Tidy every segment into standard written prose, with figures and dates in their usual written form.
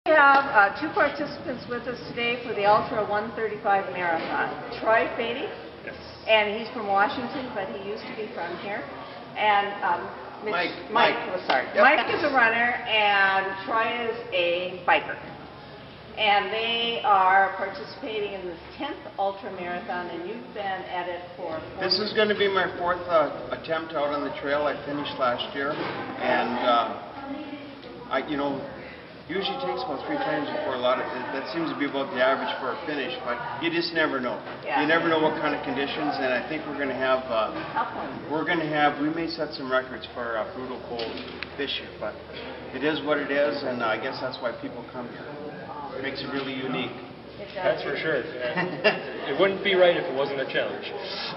We have two participants with us today for the Ultra 135 Marathon. Troy Beatty, yes. And he's from Washington, but he used to be from here. And Mike is a runner, and Troy is a biker. And they are participating in this 10th Ultra Marathon, and you've been at it for 4 This is going to be my fourth attempt out on the trail. I finished last year, and usually takes about 3 times before a lot of that seems to be about the average for a finish, but you just never know. Yeah. You never know what kind of conditions, and I think we're going to have we may set some records for brutal cold this year, but it is what it is, and I guess that's why people come here. It makes it really unique. That's for sure. It wouldn't be right if it wasn't a challenge.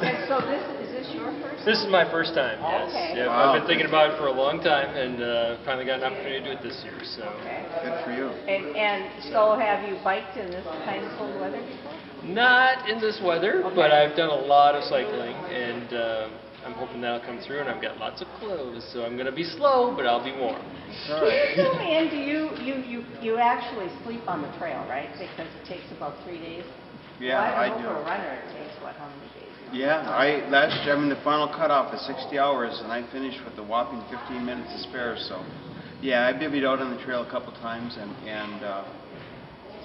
And so is this your first? This is my first time, yes. Okay. Yep. Wow. I've been thinking about it for a long time, and finally got an opportunity to do it this year. So. Okay. Good for you. And so have you biked in this kind of cold weather before? Not in this weather, okay. but I've done a lot of cycling, and I'm hoping that'll come through, and I've got lots of clothes, so I'm going to be slow, but I'll be warm. Can you fill me in, you actually sleep on the trail, right? Because it takes about 3 days? Yeah, well, I do. For a runner, it takes, what, how many days? Yeah, the final cutoff is 60 hours, and I finished with a whopping 15 minutes to spare, so yeah, I bivvied out on the trail a couple times, and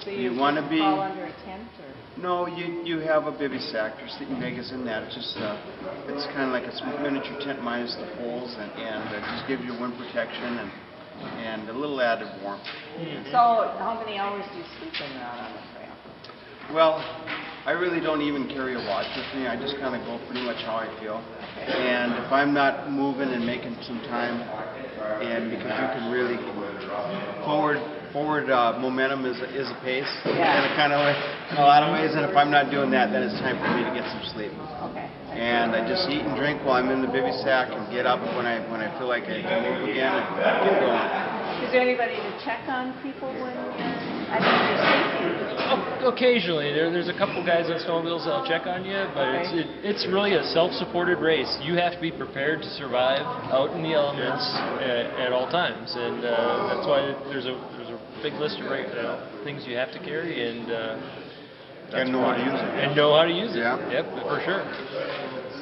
so you want to be... fall under a tent, or? No, you have a bivy sack, your sleeping bag is in that. It's just, it's kind of like a miniature tent minus the poles, and it just gives you wind protection and a little added warmth. Mm-hmm. So how many hours do you sleep when you're out on the trail? Well, I really don't even carry a watch with me. I just kind of go pretty much how I feel. Okay. And if I'm not moving and making some time, and because you can really forward momentum is a pace, yeah. in a lot of ways. And if I'm not doing that, then it's time for me to get some sleep. Okay. And I just eat and drink while I'm in the bivy sack, and get up when I feel like I can move again and get going. Is there anybody to check on people when you're sleeping? Occasionally, there's a couple guys on snowmobiles that'll check on you, but okay. it's really a self-supported race. You have to be prepared to survive out in the elements at all times, and that's why there's a big list of things you have to carry, and know how to use it. And know how to use it. Yeah. Yep, for sure.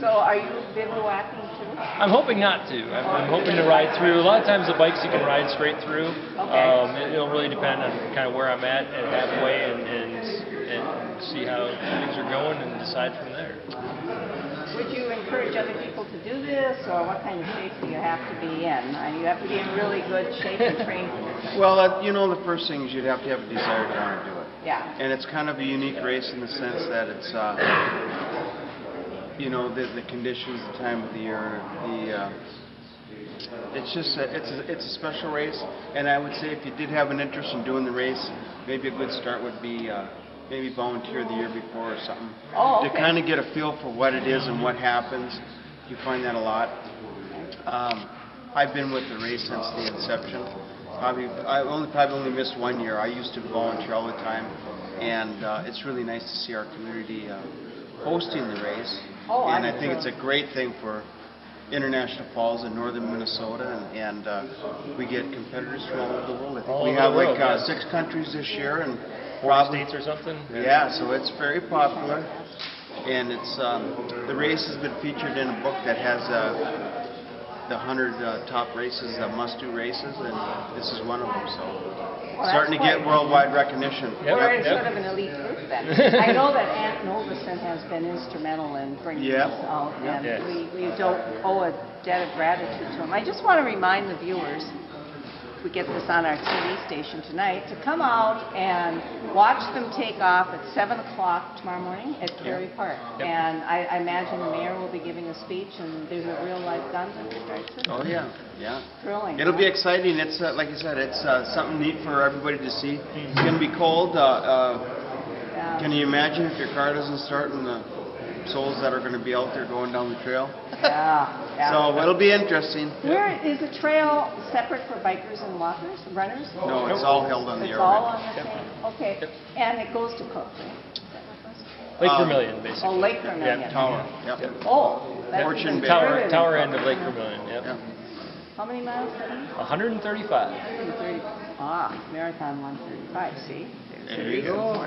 So are you bivouacking too? I'm hoping not to. I'm hoping to ride through. A lot of times the bikes you can ride straight through. Okay. It'll really depend on kind of where I'm at halfway and see how things are going and decide from there. Would you encourage other people to do this, or what kind of shape do you have to be in? You have to be in really good shape and train for this. Well, the first thing is you'd have to have a desire to want to do it. Yeah. And it's kind of a unique race in the sense that it's, the conditions, the time of the year, it's just it's a special race. And I would say if you did have an interest in doing the race, maybe a good start would be maybe volunteer the year before or something. Oh, okay. To kind of get a feel for what it is and what happens. You find that a lot. I've been with the race since the inception. I probably only missed 1 year. I used to volunteer all the time, and it's really nice to see our community hosting the race. Oh, and I think it's a great thing for International Falls in northern Minnesota, and we get competitors from all over the world. I think we have like 6 countries this year, and 4 states or something. Yeah, so it's very popular, and it's the race has been featured in a book that has the 100 top races, must-do races, and this is one of them. So starting to get worldwide recognition. We're sort of an elite group then. I know that Aunt Noverson has been instrumental in bringing this out, and we don't owe a debt of gratitude to them. I just want to remind the viewers, we get this on our TV station tonight, to come out and watch them take off at 7 o'clock tomorrow morning at Cary Park. Yep. And I imagine the mayor will be giving a speech, and there's a real live gun that starts it. Oh yeah, yeah. Thrilling. It'll be exciting. It's like you said, it's something neat for everybody to see. It's going to be cold. Can you imagine if your car doesn't start and the souls that are going to be out there going down the trail? Yeah. So it'll be interesting. Where is the trail separate for bikers and walkers, runners? No, it's all held on the Arrowhead. It's all on the same. Okay. Yep. And it goes to Cook, right? Lake Vermilion, basically. Oh, Lake Vermilion. Tower. Yep. Oh, that's Fortune the Bay. Tower end of Lake Vermilion. Yep. How many miles? 135. 130. Marathon 135. See? There you go.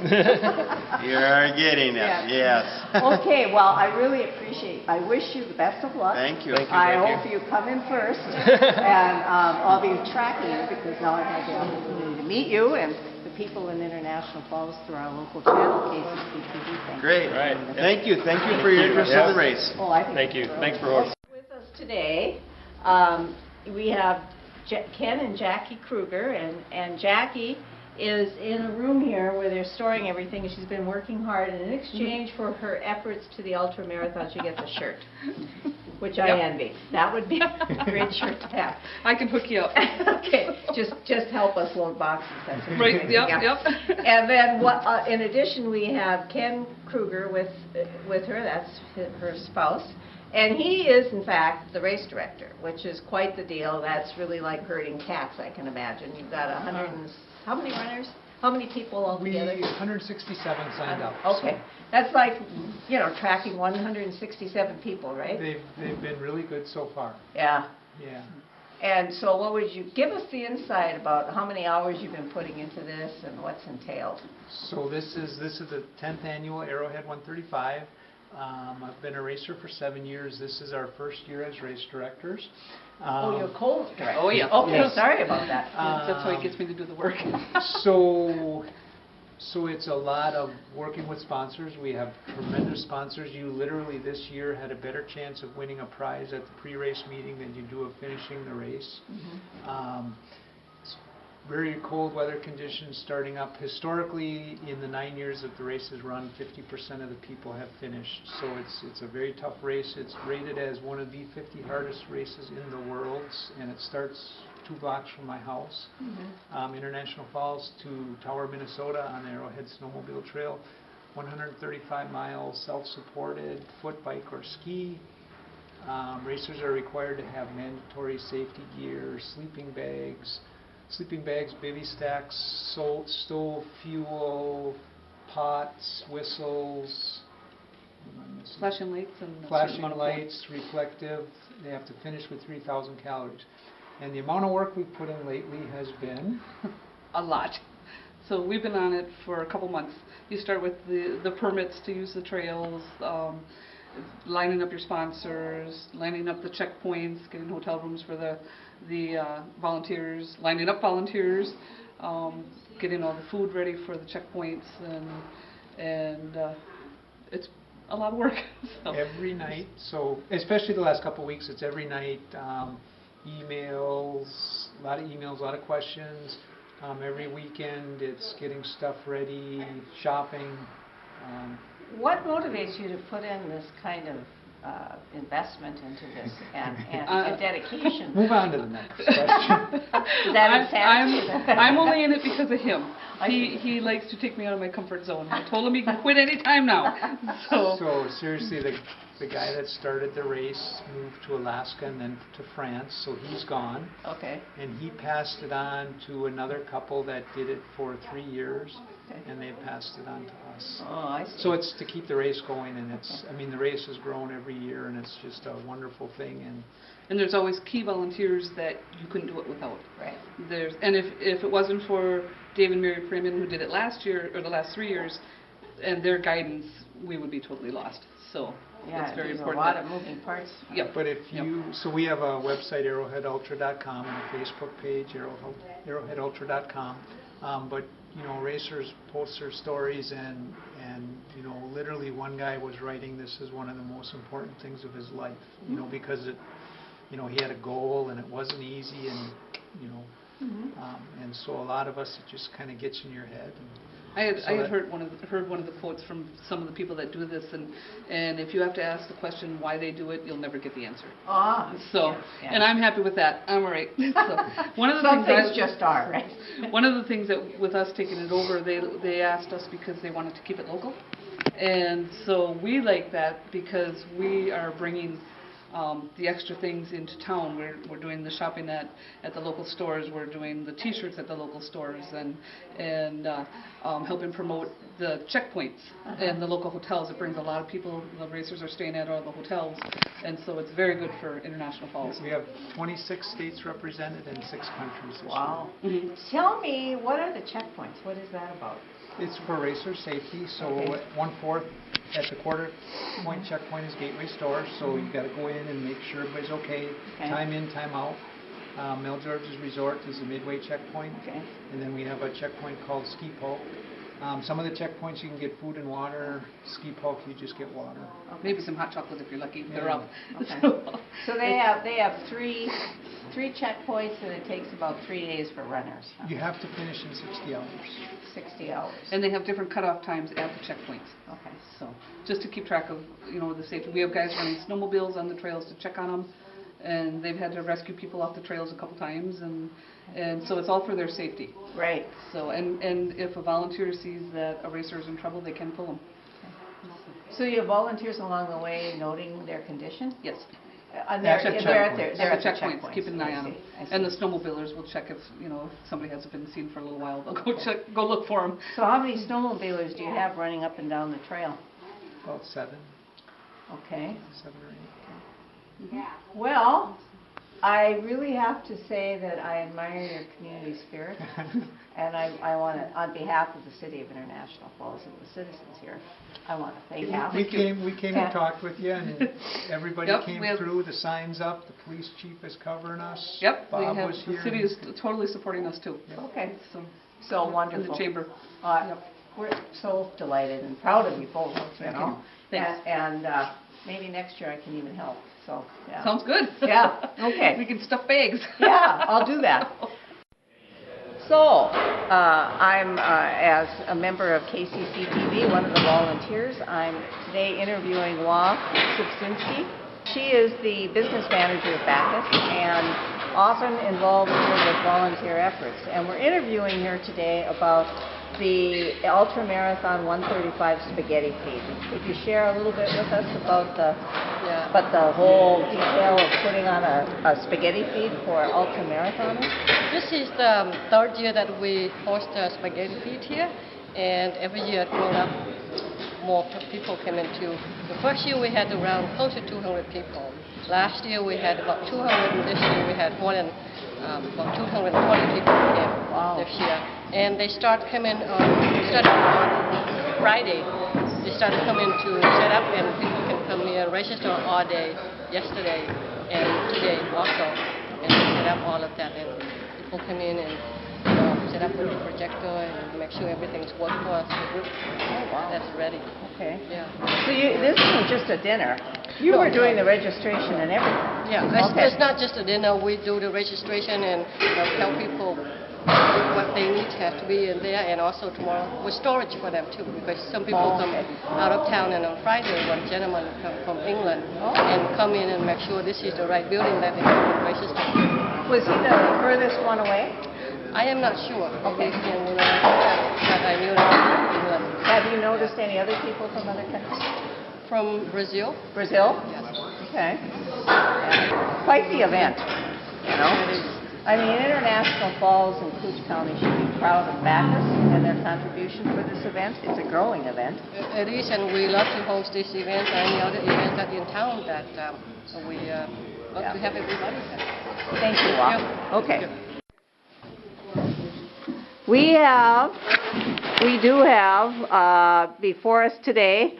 You're getting it. Yeah. Yes. Okay, well, I really appreciate, I wish you the best of luck. Thank you. I hope you come in first, and I'll be tracking you because now I've had the opportunity to meet you and the people in International Falls through our local channel, KCCTV. Thank you. Great. Right. Thank you. Thank you for your interest in the race. Oh, I think Thank you. it's Thanks for brilliant. hosting. With us today, we have Ken and Jackie Kruger, and Jackie is in a room here where they're storing everything. She's been working hard, and in exchange for her efforts to the ultra marathon, she gets a shirt, which I envy. That would be a great shirt to have. I can hook you up. Okay, just help us load boxes. That's what Right, we're doing. yep. And then, in addition, we have Ken Kruger with her. That's her spouse. And he is, in fact, the race director, which is quite the deal. That's really like herding cats, I can imagine. You've got how many runners? How many people altogether? 167 signed up. Okay. That's like, tracking 167 people, right? They've been really good so far. Yeah. Yeah. And so what would you give us the insight about how many hours you've been putting into this and what's entailed? So this is the 10th annual Arrowhead 135. I've been a racer for 7 years. This is our first year as race directors. You're co-director. Oh, yeah. Okay, Yes. sorry about that. That's why he gets me to do the work. So it's a lot of working with sponsors. We have tremendous sponsors. You literally this year had a better chance of winning a prize at the pre-race meeting than you do of finishing the race. It's very cold weather conditions starting up. Historically, in the 9 years that the race has run, 50% of the people have finished. So it's a very tough race. It's rated as one of the 50 hardest races in the world, and it starts 2 blocks from my house. International Falls to Tower, Minnesota on the Arrowhead Snowmobile Trail. 135 miles, self-supported, foot, bike, or ski. Racers are required to have mandatory safety gear, sleeping bags, bivy stacks, stove, fuel, pots, whistles, Flashing lights and flashing lights, reflective. They have to finish with 3,000 calories. And the amount of work we've put in lately has been a lot. So we've been on it for a couple months. You start with the permits to use the trails, lining up your sponsors, lining up the checkpoints, getting hotel rooms for the volunteers, lining up volunteers, getting all the food ready for the checkpoints, and it's a lot of work. So. every night. So especially the last couple of weeks, it's every night. Emails, a lot of emails, a lot of questions. Every weekend, it's getting stuff ready, shopping. What motivates you to put in this kind of investment into this and dedication? Move on to the next question. Is that insanity? I'm only in it because of him. He likes to take me out of my comfort zone. I told him he can quit any time now. So seriously, the guy that started the race moved to Alaska and then to France, so he's gone. Okay. And he passed it on to another couple that did it for 3 years, and they passed it on to us. Oh, I see. So it's to keep the race going, and the race has grown every year, and it's just a wonderful thing. And there's always key volunteers that you couldn't do it without. Right. And if it wasn't for Dave and Mary Freeman, who did it last year, or the last 3 years, and their guidance, we would be totally lost. So it's very there's important. a lot of moving parts. Yep. But so we have a website, arrowheadultra.com, and a Facebook page, arrowheadultra.com. But racers post their stories, and literally one guy was writing this is one of the most important things of his life, because he had a goal and it wasn't easy, and and so a lot of us, it just kind of gets in your head. I had heard one of the quotes from some of the people that do this, and if you have to ask the question why they do it, you'll never get the answer. So, yes. and I'm happy with that. I'm all right. So, one of the Some things just are, right? One of the things that with us taking it over, they asked us because they wanted to keep it local, and so we like that because we are bringing the extra things into town. We're doing the shopping at the local stores. We're doing the T-shirts at the local stores, and helping promote the checkpoints and the local hotels. It brings a lot of people. The racers are staying at all the hotels, and so it's very good for International Falls. We have 26 states represented and 6 countries this Wow. year. Tell me, what are the checkpoints? What is that about? It's for racer safety, so Okay. 1/4 at the quarter point checkpoint is gateway stores, so you got to go in and make sure everybody's okay. Okay. Time in, time out. Mel George's Resort is the midway checkpoint, Okay. and then we have a checkpoint called Ski Poke. Some of the checkpoints you can get food and water. Ski Poke you just get water. Maybe some hot chocolate if you're lucky. They're Yeah. up. Okay. So they have three checkpoints, and it takes about 3 days for runners. Huh? You have to finish in 60 hours. 60 hours. And they have different cutoff times at the checkpoints. Okay. So, just to keep track of, the safety. We have guys running snowmobiles on the trails to check on them, and they've had to rescue people off the trails a couple times, and so it's all for their safety. Right. So, and if a volunteer sees that a racer is in trouble, they can pull them. So you have volunteers along the way noting their condition? Yes. They're At the at the checkpoints, keep an eye on them. I see. And the snowmobilers will check if somebody hasn't been seen for a little while, they'll go look for them. So how many snowmobilers do you have running up and down the trail? About 7 Okay. or 8. Well, I really have to say that I admire your community spirit, and I want to, on behalf of the City of International Falls and the citizens here, I want to thank you. We came and talked with you, and everybody Yep, came we have- through. The signs up. The police chief is covering us. Yep, Bob was the here. city is totally supporting us too. Okay, So, so in wonderful. the chamber. Yep. We're so delighted and proud of you both, you know. Thanks. And maybe next year I can even help, so, yeah. Sounds good. Yeah, okay. We can stuff bags. Yeah, I'll do that. So, I'm, as a member of KCC-TV, one of the volunteers, I'm today interviewing Law Subsinski. She is the business manager of Bacchus and often involved here with volunteer efforts. And we're interviewing her today about the Ultramarathon 135 spaghetti feed. Could you share a little bit with us about the whole detail of putting on a spaghetti feed for ultramarathoners? This is the 3rd year that we host a spaghetti feed here, and every year it grown up. More people came into. The first year we had around close to 200 people. Last year we had about 200, and this year we had more than about 220 people came this year. And they started on Friday. They started coming to set up, and people can come here and register all day, yesterday and today also, and set up all of that. And people come in and set up with the projector and make sure everything's working for us. Oh, wow. That's ready. Okay. Yeah. So this isn't just a dinner. You were doing the registration and everything. Yeah, Okay. it's not just a dinner. We do the registration and tell people what they need have to be in there, and also tomorrow with storage for them too, because some people come out of town, and on Friday one gentleman come from England and come in and make sure this is the right building that they can register. Was he the furthest one away? I am not sure. Okay. But I knew that England. Have you noticed any other people from other countries? From Brazil? Brazil? Yes. Okay. Yeah. Quite the event, you know? I mean, International Falls and Cooch County should be proud of Bacchus and their contribution for this event. It's a growing event. It is, and we love to host this event and any other events that in town that we love to have everybody there. Thank you, Walt. Yeah. Okay. We do have before us today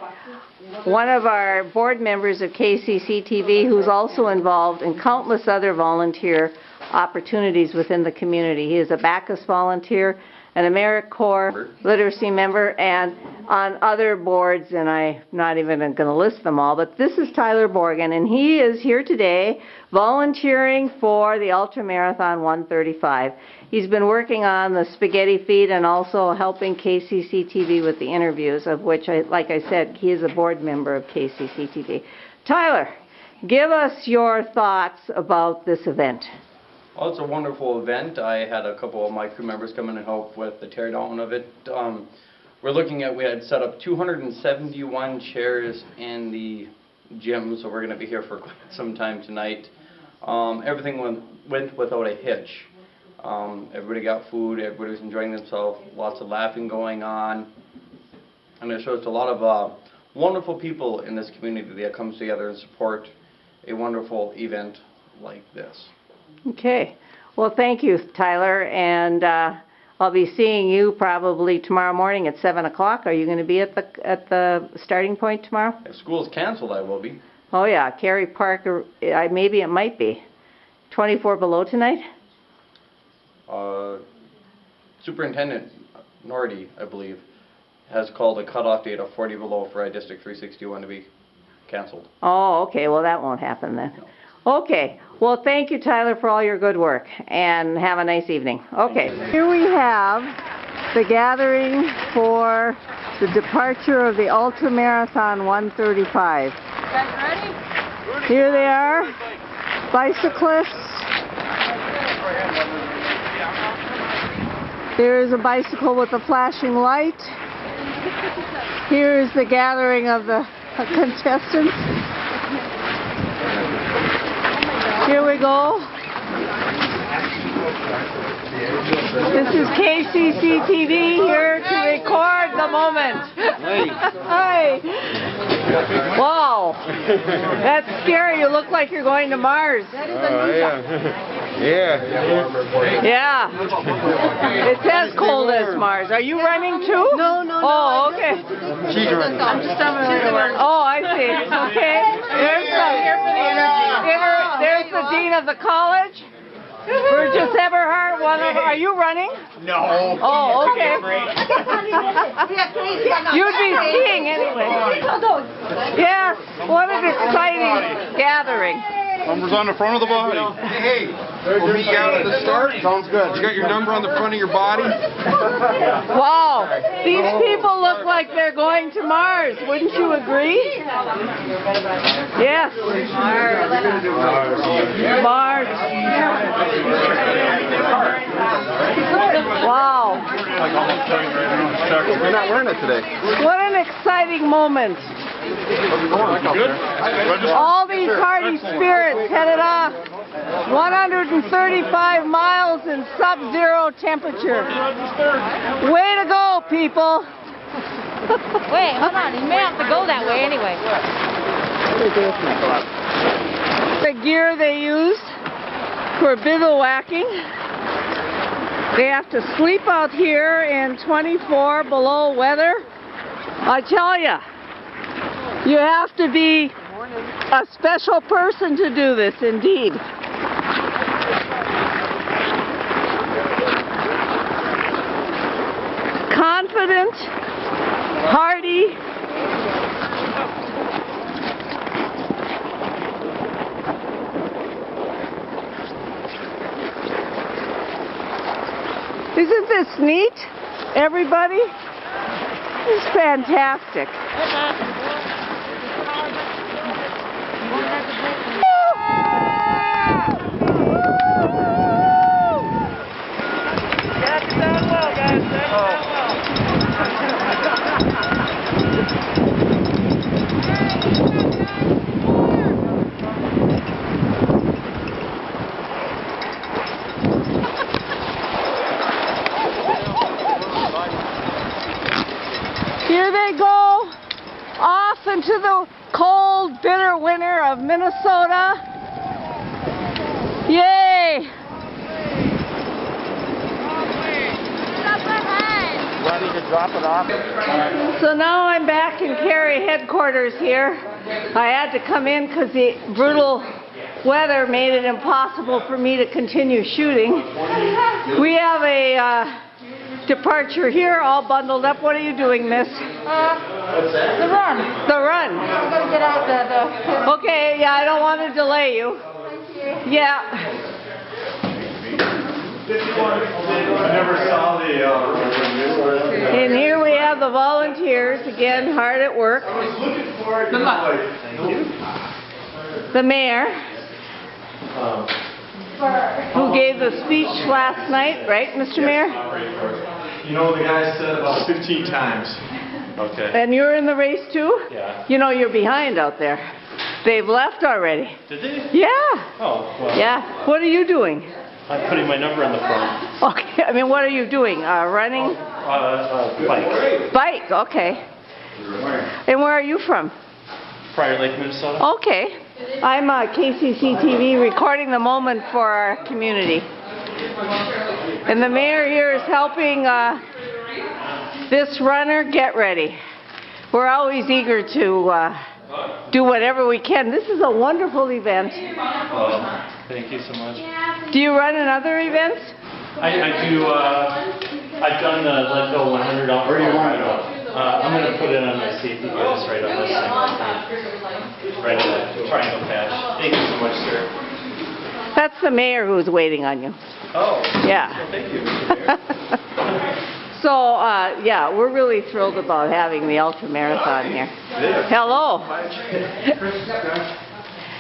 one of our board members of KCC-TV who's also involved in countless other volunteer opportunities within the community. He is a Bacchus volunteer, an AmeriCorps literacy member, and on other boards, and I'm not even going to list them all, but this is Tyler Borgen, and he is here today volunteering for the Ultramarathon 135. He's been working on the spaghetti feed and also helping KCC-TV with the interviews, of which, like I said, he is a board member of KCC-TV. Tyler, give us your thoughts about this event. Well, it's a wonderful event. I had a couple of my crew members come in and help with the teardown of it. We had set up 271 chairs in the gym, so we're going to be here for quite some time tonight. Everything went without a hitch. Everybody got food, everybody was enjoying themselves, lots of laughing going on, and it shows a lot of wonderful people in this community that comes together and support a wonderful event like this. Okay. Well, thank you, Tyler, and I'll be seeing you probably tomorrow morning at 7 o'clock. Are you going to be at the starting point tomorrow? If school's canceled, I will be. Oh, yeah. Cary Park, maybe it might be. 24 below tonight? Superintendent Nordy, I believe, has called a cutoff date of 40 below for District 361 to be canceled. Oh, okay. Well, that won't happen then. No. Okay. Well, thank you, Tyler, for all your good work, and have a nice evening. Okay. Here we have the gathering for the departure of the Ultramarathon 135. You guys ready? Here they are, bicyclists. There is a bicycle with a flashing light. Here is the gathering of the contestants. Here we go. This is KCCTV here to record the moment. Hi. Wow. That's scary. You look like you're going to Mars. Yeah. Yeah. It says cold as Mars. Are you running too? No. Oh, okay. She's running. I'm just having Oh, I see. Okay. There's the dean of the college. Burgess Eberhardt. Are you running? No. Oh, okay. You'd be skiing anyway. Yes. What an exciting gathering. Number's on the front of the body. Hey, we'll meet you out at the start. Sounds good. You got your number on the front of your body? Wow. These people look like they're going to Mars. Wouldn't you agree? Yes. Mars. Wow. You're not wearing it today. What an exciting moment. Good. All these hardy spirits headed off 135 miles in sub-zero temperature. Way to go, people. Wait, hold on. You may have to go that way anyway. The gear they use for bivouacking. They have to sleep out here in 24 below weather. I tell ya, you have to be a special person to do this, indeed. Confident, hardy. Isn't this neat, everybody? This is fantastic. Here they go, off into the cold, bitter winter of Minnesota. Yay! Ready to drop it off? So now I'm back in Cary headquarters here. I had to come in because the brutal weather made it impossible for me to continue shooting. We have a departure here, all bundled up. What are you doing, miss? The run. The run. I'm going to get out the... Okay, yeah, I don't want to delay you. Yeah. I never saw the... And here we have the volunteers, again, hard at work. The mayor, who gave the speech last night, right, Mr. Mayor? You know, the guy said about 15 times. Okay. And you're in the race too? Yeah. You know you're behind out there. They've left already. Did they? Yeah. Oh, well. Yeah. What are you doing? I'm putting my number in the front. Okay. I mean, what are you doing? Running? Bike. Bike. Okay. And where are you from? Prior Lake, Minnesota. Okay. I'm KCC TV recording the moment for our community. And the mayor here is helping this runner get ready. We're always eager to do whatever we can. This is a wonderful event. Thank you so much. Do you run in other events? I do, I've done the Let Go 100 off. Where do you want to go? I'm going to put it on my safety gear, just right on this thing. Right on the triangle patch. Thank you so much, sir. That's the mayor who's waiting on you. Oh. Yeah. Well, thank you, Mr. Mayor. So, yeah, we're really thrilled about having the ultra marathon here. Hello.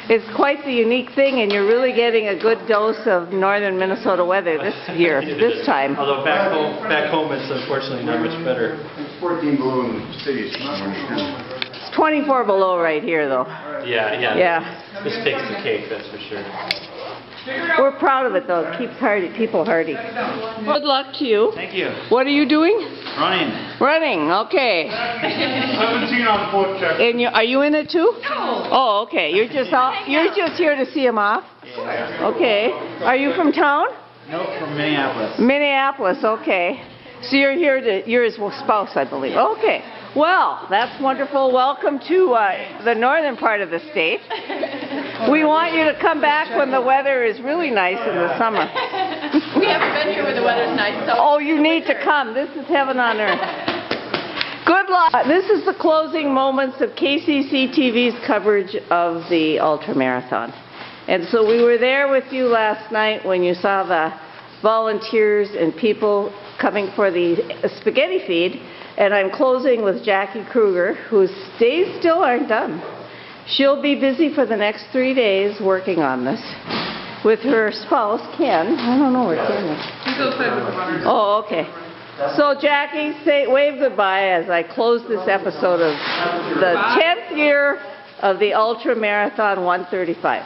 It's quite the unique thing, and you're really getting a good dose of northern Minnesota weather this year, this time. Although back home it's unfortunately not much better. It's 14 below in the cities. It's 24 below right here, though. Yeah. This takes the cake, that's for sure. We're proud of it, though. It keeps people hardy. Good luck to you. Thank you. What are you doing? Running. Running, okay. 17 on foot check. And are you in it too? No. Oh, okay. You're just here to see him off? Yeah. Okay. Are you from town? No, from Minneapolis. Minneapolis, okay. So you're his spouse, I believe. Okay. Well, that's wonderful. Welcome to the northern part of the state. We want you to come back when the weather is really nice in the summer. We haven't been here when the weather's nice, so... Oh, you need to come. This is heaven on earth. Good luck. This is the closing moments of KCC TV's coverage of the ultramarathon. And so we were there with you last night when you saw the volunteers and people coming for the spaghetti feed. And I'm closing with Jackie Kruger, whose days still aren't done. She'll be busy for the next 3 days working on this with her spouse, Ken. I don't know where Ken is. He's outside with the runners. Oh, okay. So Jackie, wave goodbye as I close this episode of the 10th year of the Ultra Marathon 135.